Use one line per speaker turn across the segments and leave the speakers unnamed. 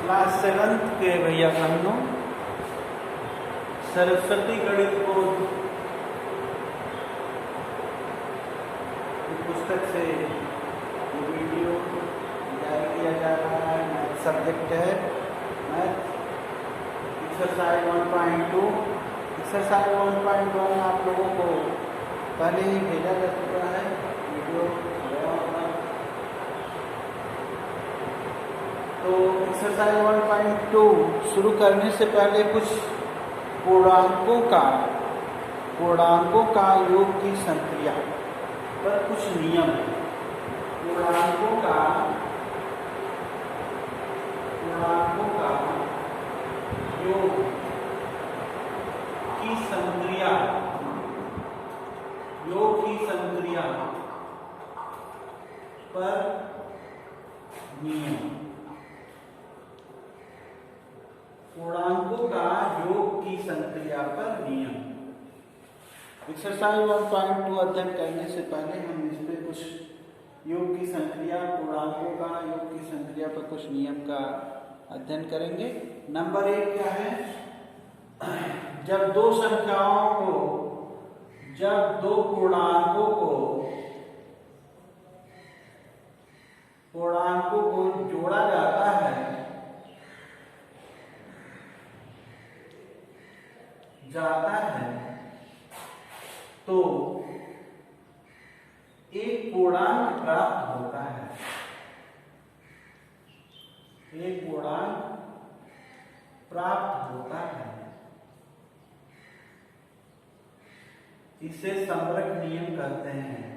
Class 7th के भैया बहनों, सरस्वती गणित बोध पुस्तक से ये वीडियो जारी किया जा रहा है। मैथ सब्जेक्ट है, मैथ एक्सरसाइज 1.2। एक्सरसाइज 1.1 आप लोगों को पहले ही भेजा जा चुका है, वीडियो गया होगा। तो एक्सरसाइज 1.2 शुरू करने से पहले कुछ पूर्णांकों का योग की संक्रिया पर कुछ नियम। पूर्णांकों का योग की संक्रिया पर नियम। पूर्णांकों का योग की संक्रिया पर नियम। एक्सरसाइज 1.2 अध्ययन करने से पहले हम इस पे कुछ योग की संक्रिया, पूर्णांकों का योग की संक्रिया पर कुछ नियम का अध्ययन करेंगे। नंबर 1 क्या है? जब दो पूर्णांकों को जोड़ा जाता है तो एक पूर्णांक प्राप्त होता है। इसे संवरक नियम कहते हैं।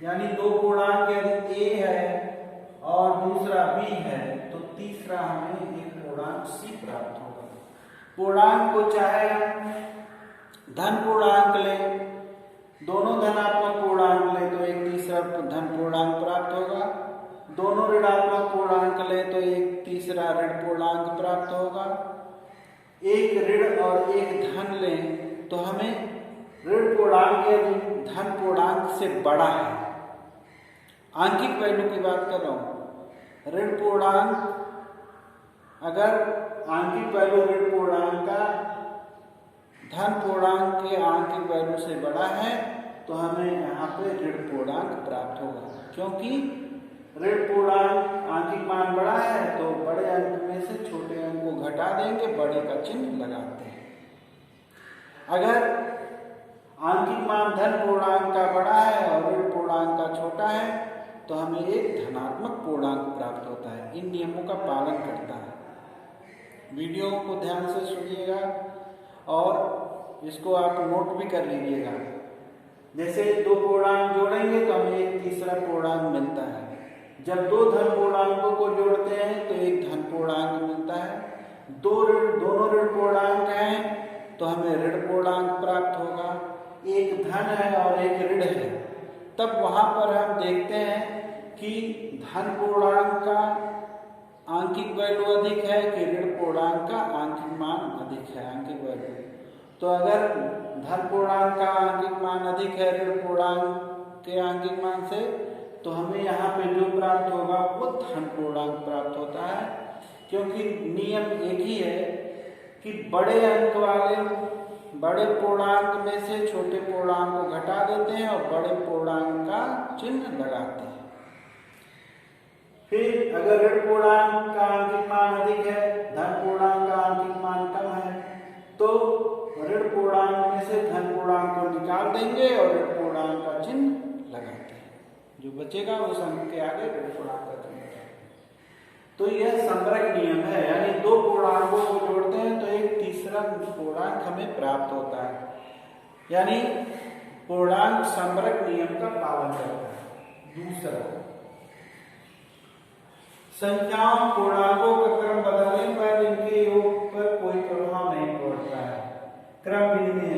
यानी दो पूर्णांक यदि ए है और दूसरा बी है तो तीसरा हमें एक पूर्णांक सी प्राप्त होगा। पूर्णांक को चाहे हम धन पूर्णांक ले, दोनों धनात्मक पूर्णांक ले तो एक तीसरा धन पूर्णांक प्राप्त होगा। दोनों ऋणात्मक पूर्णांक ले तो एक तीसरा ऋण पूर्णांक प्राप्त होगा। एक ऋण और एक धन ले तो हमें ऋण पूर्णांक यदि धन पूर्णांक से बड़ा है, आंकिक वैल्यू की बात कर रहा हूं, ऋण पूर्णांक अगर आंकिक वैल्यू ऋण पूर्णांक का धन पूर्णांक के आंकिक वैल्यू से बड़ा है तो हमें यहाँ पे ऋण पूर्णांक प्राप्त होगा। क्योंकि ऋण पूर्णांक आंकिक मान बड़ा है तो बड़े अंक में से छोटे अंक को घटा देंगे, बड़े का चिन्ह लगाते हैं। अगर आंकिक मान धन पूर्णांक का बड़ा है और ऋण पूर्णांक का छोटा है तो हमें एक धनात्मक पूर्णांक प्राप्त होता है। इन नियमों का पालन करता है। वीडियो को ध्यान से सुनिएगा और इसको आप नोट भी कर लीजिएगा। जैसे दो पूर्णांक जोड़ेंगे तो हमें एक तीसरा पूर्णांक मिलता है। जब दो धन पूर्णांकों को जोड़ते हैं तो एक धन पूर्णांक मिलता है। दोनों ऋण पूर्णांक हैं तो हमें ऋण पूर्णांक प्राप्त होगा। एक धन है और एक ऋण है, तब वहां पर हम देखते हैं कि धन पूर्णांक का आंकिक वैल्यू अधिक है कि ऋण पूर्णांक का आंकिक मान अधिक है, आंकिक वैल्यू। तो अगर धन पूर्णांक का आंकिक मान अधिक है ऋण पूर्णांक के आंकिक मान से तो हमें यहाँ पे जो प्राप्त होगा वो धन पूर्णांक प्राप्त होता है। क्योंकि नियम एक ही है कि बड़े अंक वाले बड़े पूर्णांक में से छोटे पूर्णांक को घटा देते हैं और बड़े पूर्णांक का चिन्ह लगाते हैं। फिर अगर ऋण पूर्णांक का आंकिक मान अधिक है, धन पूर्णांक का आंकिक मान कम है तो ऋण पूर्णांक में से धन पूर्णांक को निकाल देंगे और ऋण पूर्णांक का चिन्ह लगाते हैं। जो बचेगा उस अंक के आगे ऋण पूर्णांक का चिन्ह लगाते हैं। तो यह संवरक नियम है, यानी दो पूर्णांकों को जोड़ते हैं तो एक तीसरा पूर्णांक हमें प्राप्त होता है। यानी पूर्णांक संवरक नियम का पालन करता है। दूसरा, संख्याओं पूर्णांकों का क्रम बदलने पर इनके योग पर कोई प्रभाव नहीं पड़ता है। क्रम विनिमय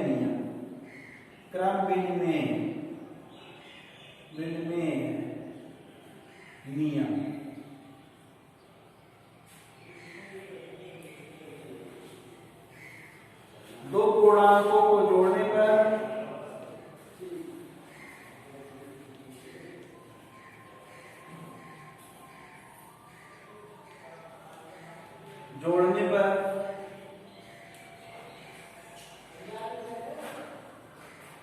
नियम। पूर्णांकों को जोड़ने पर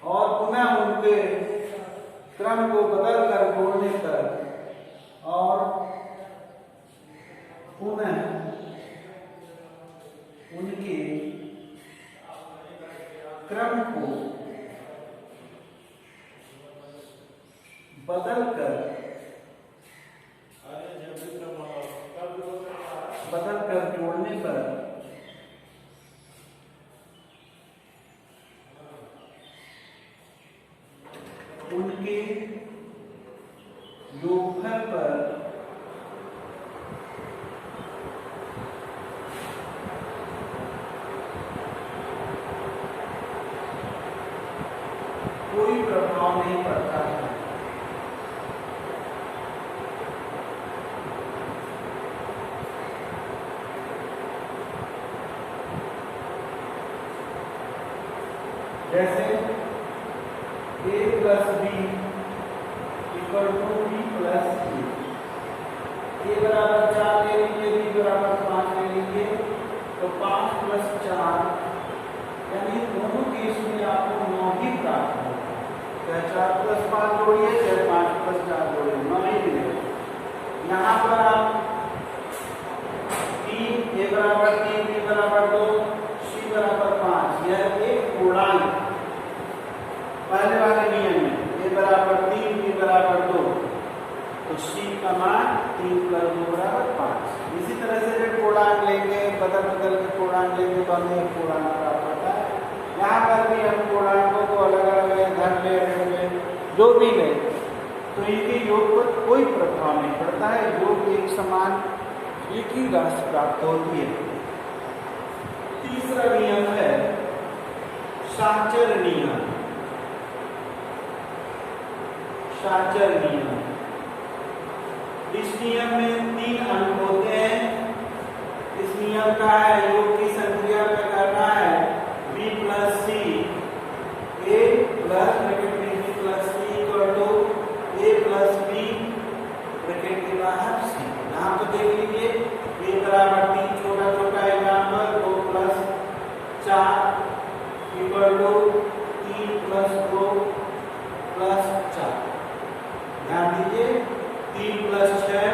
और पुनः उनके क्रम को बदल कर जोड़ने पर और पुनः उनके क्रम को बदल कर जोड़ने पर उनके योगफल पर कोई प्रभाव नहीं पड़ता है। जैसे a plus b equal to b plus c। a बराबर 4 ले लीजिए, b बराबर 5 ले लीजिए, तो 5 प्लस 4 यानी दोनों केस में आपको 9 ही प्राप्त होगा। चाहे 4 प्लस 5 जोड़िए, चाहे 5 प्लस 4 जोड़िए, 9 ही मिलेगा। यहाँ पर आप 3 a बराबर 3, b बराबर 2, c बराबर 5, यह एक पूर्णांक पहले वाले नियम में a बराबर 3, b बराबर 2, तो c का मान 3 प्लस 2 बराबर 5। इसी तरह से जब पूर्णांक लेंगे, बदल के पूर्णांक लेंगे तो हमें एक पूर्णांक प्राप्त होता है। यहाँ पर भी हम पूर्णांकों को अलग अलग धन ले, जो भी ले, तो इनके योग पर कोई प्रभाव नहीं पड़ता है। योग एक समान एक ही राशि प्राप्त होती है। तीसरा नियम है साचर नियम। साचर नियम, इस नियम में 3 अंक होते हैं। इस नियम का है योग की संक्रिया में करना है b plus c, a plus bracket में b plus c equal to a plus b bracket के बाहर c। यहाँ तो देख लीजिए a बराबर 3, छोटा छोटा example, 2 plus 4 equal to 3 plus 2 plus 4। ध्यान दीजिए 3 प्लस 6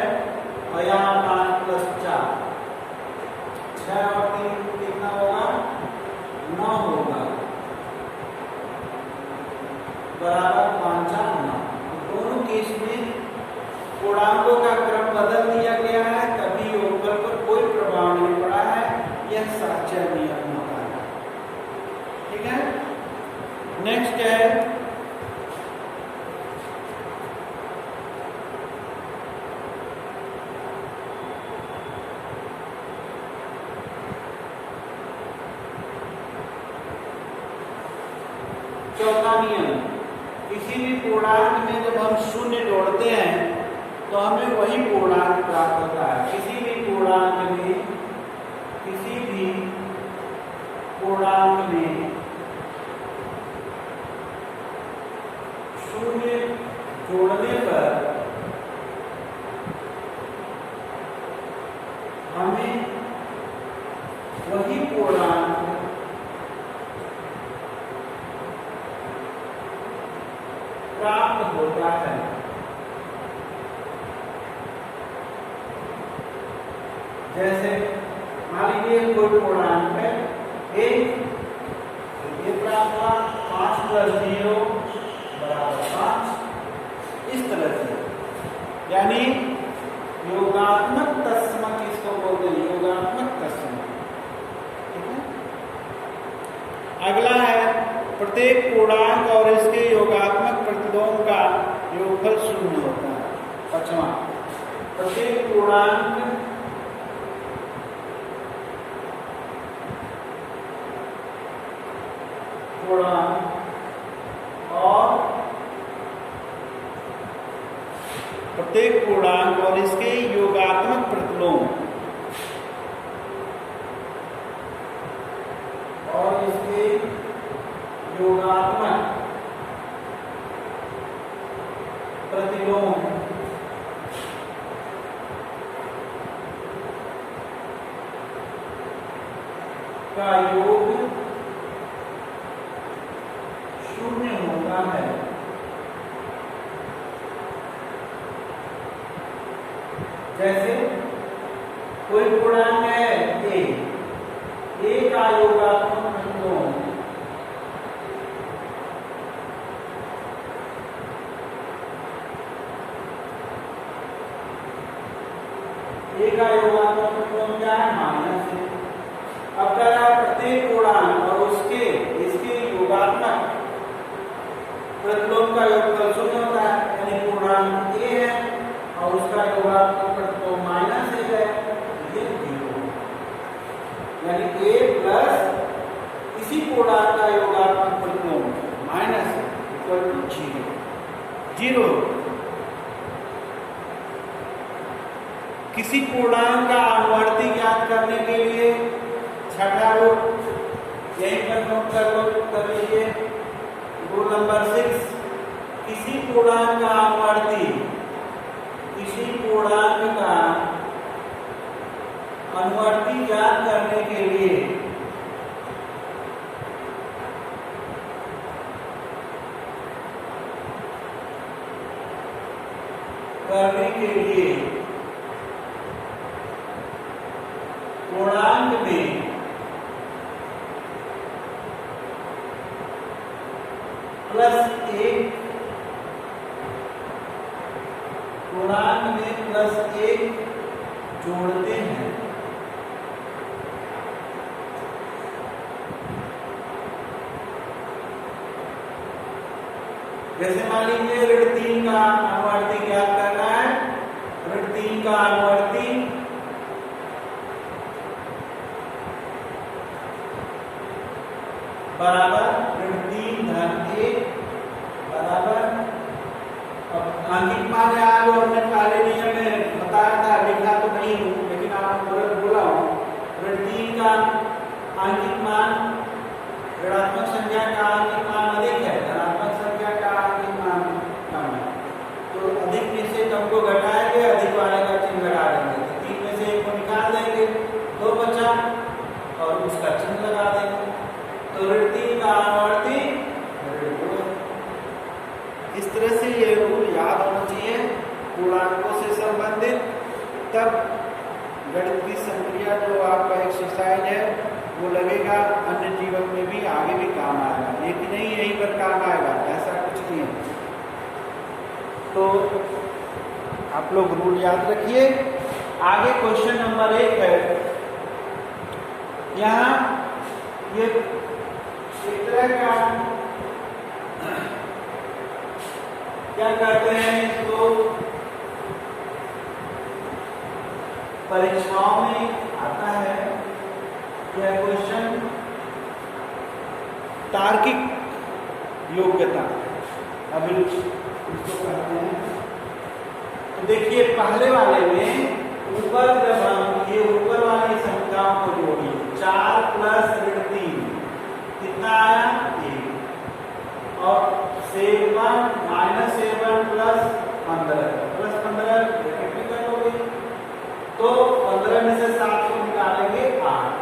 और यहाँ 5 प्लस 4, 6 और 3 कितना होगा? 9 होगा, बराबर 5 9। दोनों केस में पूर्णांकों का क्रम बदल दिया गया है, तभी योगफल पर कोई प्रभाव नहीं पड़ा है। यह साचर नियम होता है। ठीक है। नेक्स्ट है चौथा नियम। किसी भी पूर्णांक में जब हम शून्य जोड़ते हैं तो हमें वही पूर्णांक प्राप्त होता है। किसी भी पूर्णांक में शून्य जोड़ने पर हमें वही पूर्णांक प्राप्त होता है। जैसे मान लीजिए कोई पूर्णांक है a, ये प्राप्त हुआ 5 प्लस 0 बराबर 5। इस तरह से यानी योगात्मक तत्सम किसको बोलते हैं? योगात्मक तत्सम। ठीक है। अगला है प्रत्येक पूर्णांक और इसके योगात्मक प्रतिलोम का योगफल 0 होता है। 5वां, प्रत्येक पूर्णांक और इसके योगात्मक प्रतिलोम और इसके योगात्मक प्रतिलोम का योग शून्य होता है। जैसे कोई पूर्णांक है ए का योगात्मक प्रतिलोम ए का योगात्मक प्रतिलोम क्या है? माइनस है। अब कह रहा है प्रत्येक पूर्णांक और उसके इसके योगात्मक प्रतिलोम का योगफल शून्य होता है, यानी पूर्णांक ए है और उसका योगात्मक प्रतिलोम माइनस ए है, ये 0, यानी ए प्लस इसी पूर्णांक का योगात्मक प्रतिलोम माइनस इक्वल टू 0। किसी पूर्णांक का अनुवर्ती ज्ञात करने के लिए छठा रूल यहीं पर नोट कर लीजिए। रूल नंबर 6, किसी पूर्णांक का अनुवर्ती किसी पूर्णांक का अनुवर्ती ज्ञात करने के लिए पूर्णांक में +1 पूर्णांक में +1 जोड़ते हैं। जैसे मान लीजिए ऋण 3 का अनुवर्ती ज्ञात करना है। ऋण 3 का अनुवर्ती बराबर ऋण 3 धन 1 बराबर, अब अंकित मान याद और हमने पहले नियम में बताया था, लिखा तो नहीं हूँ लेकिन आपको बोला हूँ। ऋण 3 का अंकित मान ऋणात्मक संख्या का अंकित मान अधिक है, धनात्मक संख्या का अंकित मान कम है, तो अधिक में से कम को घटाएंगे, अधिक वाले का चिन्ह लगा देंगे। 3 में से 1 को निकाल देंगे, 2 बचा और उसका चिन्ह लगा देंगे। तो ऋण 3 का अनुवर्ती ऋण 2। इस तरह से ये रूल याद होना चाहिए पूर्णांकों से संबंधित। तब गणित की संक्रिया जो आपका एक्सरसाइज है वो लगेगा, अन्य जीवन में भी आगे भी काम आएगा, लेकिन नहीं यहीं पर काम आएगा, ऐसा कुछ नहीं है। तो आप लोग रूल याद रखिए। आगे क्वेश्चन नंबर 1 है। यहाँ ये एक तरह का क्या कहते हैं इसको, परीक्षाओं में आता है यह क्वेश्चन, तार्किक योग्यता। अभी इसको कहते हैं। तो देखिए पहले वाले में ऊपर जब हम ये ऊपर वाली संख्याओं को जोड़िए, 4 + ऋण 3 कितना आया 1, और 7 -7 + 15 +15 हो गई, तो 15 में से 7 को निकालेंगे 8,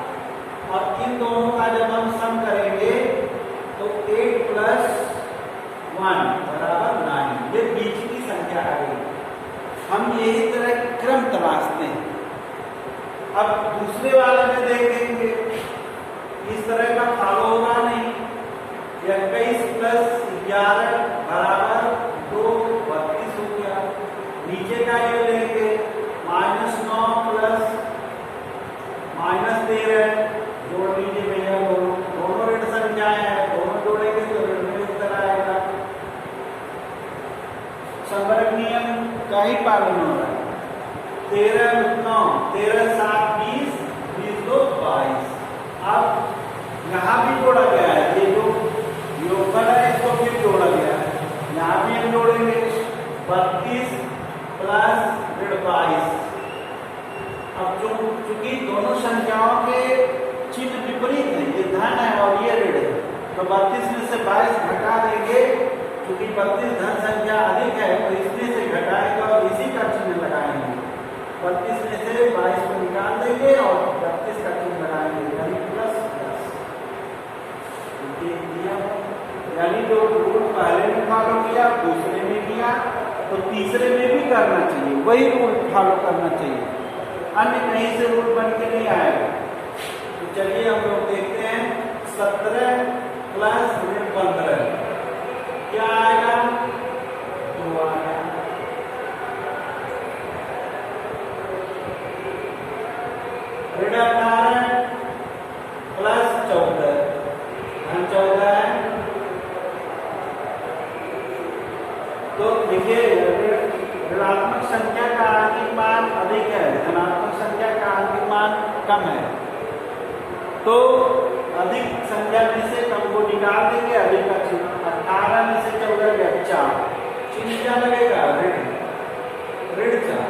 और इन दोनों का जब हम सम करेंगे तो 8 + 1 बराबर 9, ये बीच की संख्या आ गई। हम यही तरह क्रम तलाशते हैं। अब दूसरे वाले में देखेंगे इस तरह का फॉलो होगा नहीं। 21 + 11 बराबर 2, 32 हो गया। नीचे का ये लेंगे -9 + -13 जोड़ लीजिए भैया, दोनों ऋण संख्याएं हैं, दोनों जोड़ेंगे तो ऋण में उत्तर आएगा। संवर्ग नियम का ही पालन हो रहा है। 13 × 9 13 × 7 20 20 2 22। अब यहाँ भी जोड़ा गया है, ये जो योगफल है इसको फिर जोड़ा गया है, यहाँ भी हम जोड़ेंगे 32 + ऋण 22। अब चूंकि दोनों संख्याओं के चिन्ह विपरीत है, ये धन है और ये ऋण है, तो 32 में से 22 घटा देंगे, क्योंकि 32 धन संख्या अधिक है तो इसमें से घटाएंगे और इसी का चिन्ह लगाएंगे। 32 में से 22 को निकाल देंगे और 32 का चिन्ह लगाएंगे, यानी +10। यानी जो रूल पहले में फॉलो किया दूसरे में किया तो तीसरे में भी करना चाहिए, वही रूल फॉलो करना चाहिए, अन्य कहीं से रूल बन के नहीं आएगा। तो चलिए हम लोग देखते हैं 17 + ऋण 15 क्या आएगा, 2 आएगा। ऋण 18 + 14 धन 14 है। तो देखिए ऋणात्मक संख्या का आंतरिक मान अधिक है, धनात्मक संख्या का आंतरिक मान कम है, तो अधिक संख्या में से कम को निकाल देंगे, अधिक का चिन्ह 18 में से 14 गया 4, चिन्ह क्या लगेगा, ऋण 4।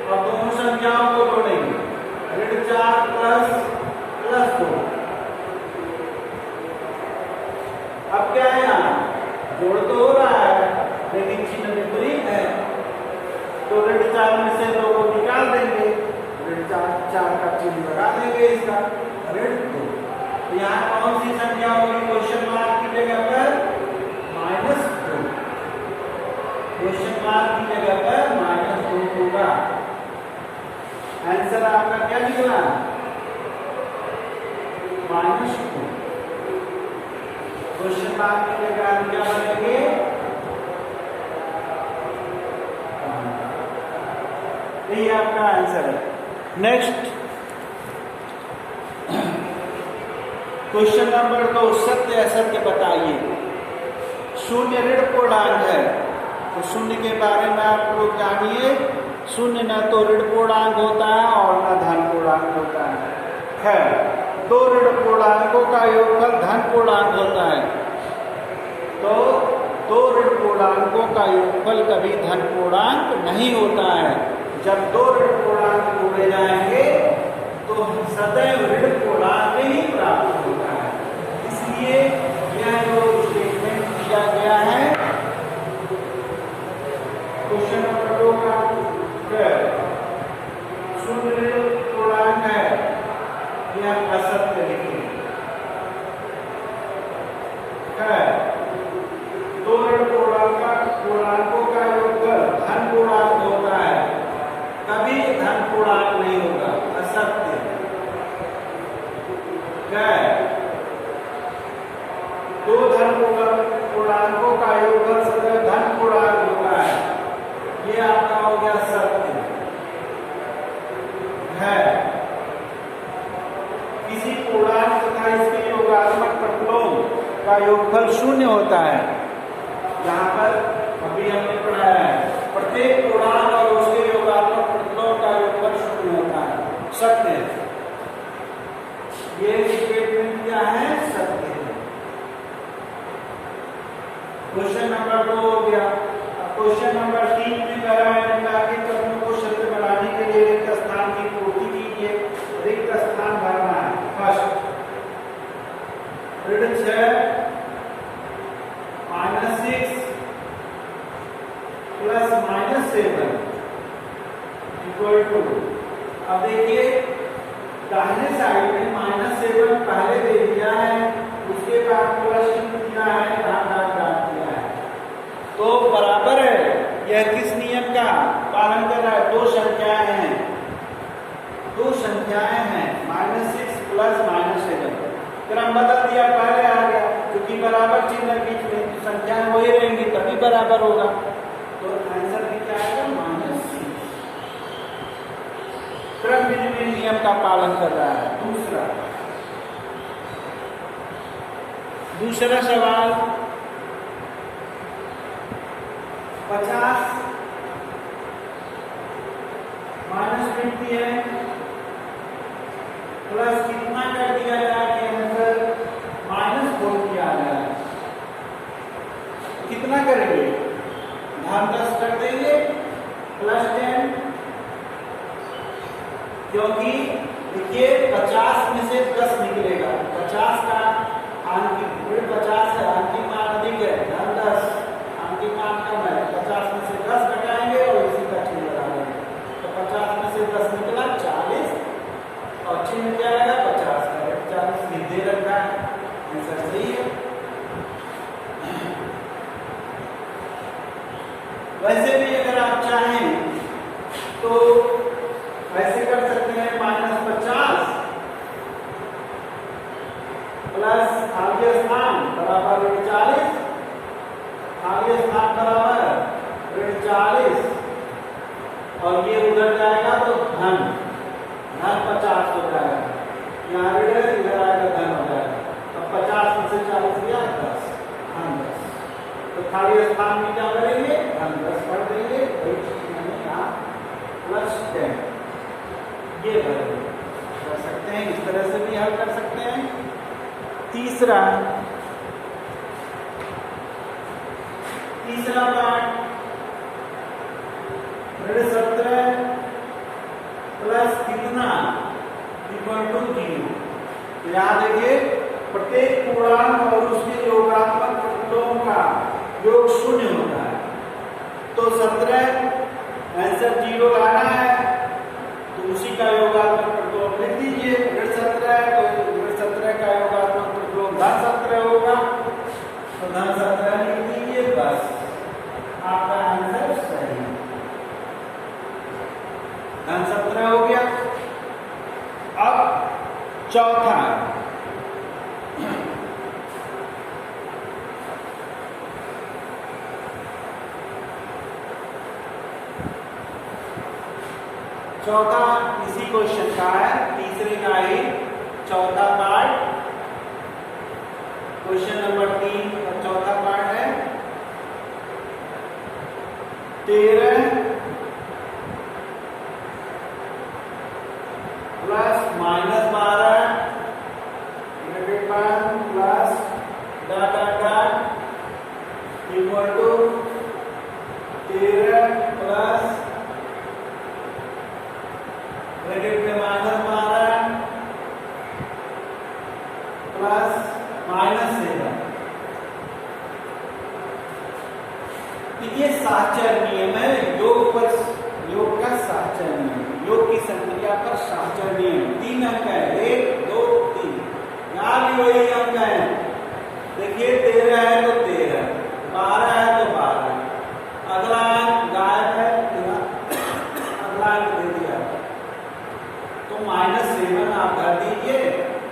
अब दोनों संख्याओं को जोड़ेंगे, ऋण 4 + 2। अब क्या है, यहाँ जोड़ तो हो रहा है लेकिन चिन्ह विपरीत है, तो ऋण 4 में से 2 को निकाल देंगे, ऋण 4 का चिन्ह लगा देंगे, इसका ऋण 2। तो यहाँ कौन सी संख्या होगी क्वेश्चन मार्क की जगह पर, -2। क्वेश्चन मार्क की जगह पर -2 होगा। आंसर आपका क्या निकला, -2। क्वेश्चन मार्क की जगह क्या बनेंगे, यही आपका आंसर है। नेक्स्ट क्वेश्चन नंबर 2, सत्य असत्य बताइए। शून्य ऋण पूर्णांक है, तो शून्य के बारे में आप लोग जानिए, शून्य न तो ऋण पूर्णांक होता है और न धन पूर्णांक होता है। खैर, 2 ऋण पूर्णांकों का योगफल धन पूर्णांक होता है, तो 2 ऋण पूर्णांकों का योगफल कभी धन पूर्णांक नहीं होता है। जब 2 ऋण पूर्णांक जोड़े जाएंगे तो सदैव ऋण पूर्णांक ही प्राप्त होता है। इसलिए यह जो स्टेटमेंट किया गया है क्वेश्चन नंबर 2 का, शून्य ऋण पूर्णांक है, यह असत्य लिखिए। 2 ऋण पूर्णांकों का योगफल धन पूर्णांक होता है, कभी धन पूर्णांक नहीं होगा, असत्य। 2 धन पूर्णांकों का योगफल सदैव धन पूर्णांक होता है, ये आपका हो गया सत्य है। किसी पूर्णांक तथा इसके योगात्मक प्रतिलोम का योगफल 0 होता है। यहाँ पर अभी हमने पढ़ाया है प्रत्येक पूर्णांक और उसके योगात्मक प्रतिलोम का योगफल 0 होता है, सत्य है। ये स्टेटमेंट क्या है, सत्य है। क्वेश्चन नंबर 2 हो गया। क्वेश्चन नंबर 3 में कहा है निम्नलिखित कथनों को सत्य बनाने के लिए रिक्त स्थान की पूर्ति कीजिए। रिक्त स्थान भरना है। फर्स्ट, ऋण 6 -6 + -7 इक्वल टू, अब देखिए दाहिने साइड में -7 पहले दे दिया है, उसके बाद प्लस चिन्ह दिया है, दाग दिया है, तो बराबर है। यह किस नियम का पालन कर रहा है, 2 संख्याएं हैं, -6 + -7, क्रम बदल दिया, पहले आ गया, क्योंकि बराबर चिन्ह बीच में संख्याएं वही रहेंगी तभी बराबर होगा, तो आंसर भी क्या आएगा, -6। क्रम विनिमय नियम का पालन कर रहा है। दूसरा सवाल, 50 -20 है, प्लस कितना कर दिया जाए, आंसर -4 किया जाए, कितना करेंगे, धन 10 कर देंगे, +10, क्योंकि देखिए 50 में से 10 निकलेगा, 50 का आंकिक ऋण 50 है, आंकिक मान अधिक है, धन 10, आंकिक मान कम है, 50 में से 10 घटाएंगे और इसी का चिन्ह लगा देंगे। तो 50 में से 10 निकला 40 और चिन्ह क्या आएगा 50 का, 40 भी दे रखा है, आंसर सही है। वैसे भी अगर आप चाहें तो ऐसे कर सकते हैं, -50 प्लस आगे स्थान बराबर ऋण 40, आगे स्थान बराबर ऋण 40 और ये उधर जाएगा तो धन 50 हो जाएगा, यहाँ ऋण इधर आएगा धन हो जाएगा। अब 50 में से 40 गया 10, धन 10, तो खाली स्थान में क्या करेंगे, धन 10 कर देंगे, वही चीज मैंने यहाँ प्लस 10 ये कर सकते हैं, इस तरह से भी हल कर सकते हैं। तीसरा पार्ट ऋण 17 प्लस कितना इक्वल टू 0। यहाँ देखिए प्रत्येक पूर्णांक और उसके योगात्मक प्रतिलोम का योग 0 होता है, तो 17 आंसर 0 लाना है तो उसी का योगात्मक प्रतिलोम लिख दीजिए। ऋण 17 है तो ऋण 17 का योगात्मक प्रतिलोम धन 17 होगा, तो धन 17 लिख दीजिए, बस आपका आंसर सही है, धन 17 हो गया। अब चौथा इसी क्वेश्चन का है, तीसरे का ही चौथा पार्ट, क्वेश्चन नंबर 3 का चौथा पार्ट है 13 plus -12 plus equal to 13 plus bracket में -12 प्लस -7। ये साहचर्य नियम है, योग का साहचर्य नियम, योग की संक्रिया पर साहचर्य नियम। 3 अंक है, 1 2 3, यहाँ भी वही अंक है। देखिए 13 है तो 13, 12 है तो 12, अगला अंक गायब है, अगला अंक दे दिया तो -7 आप कर दीजिए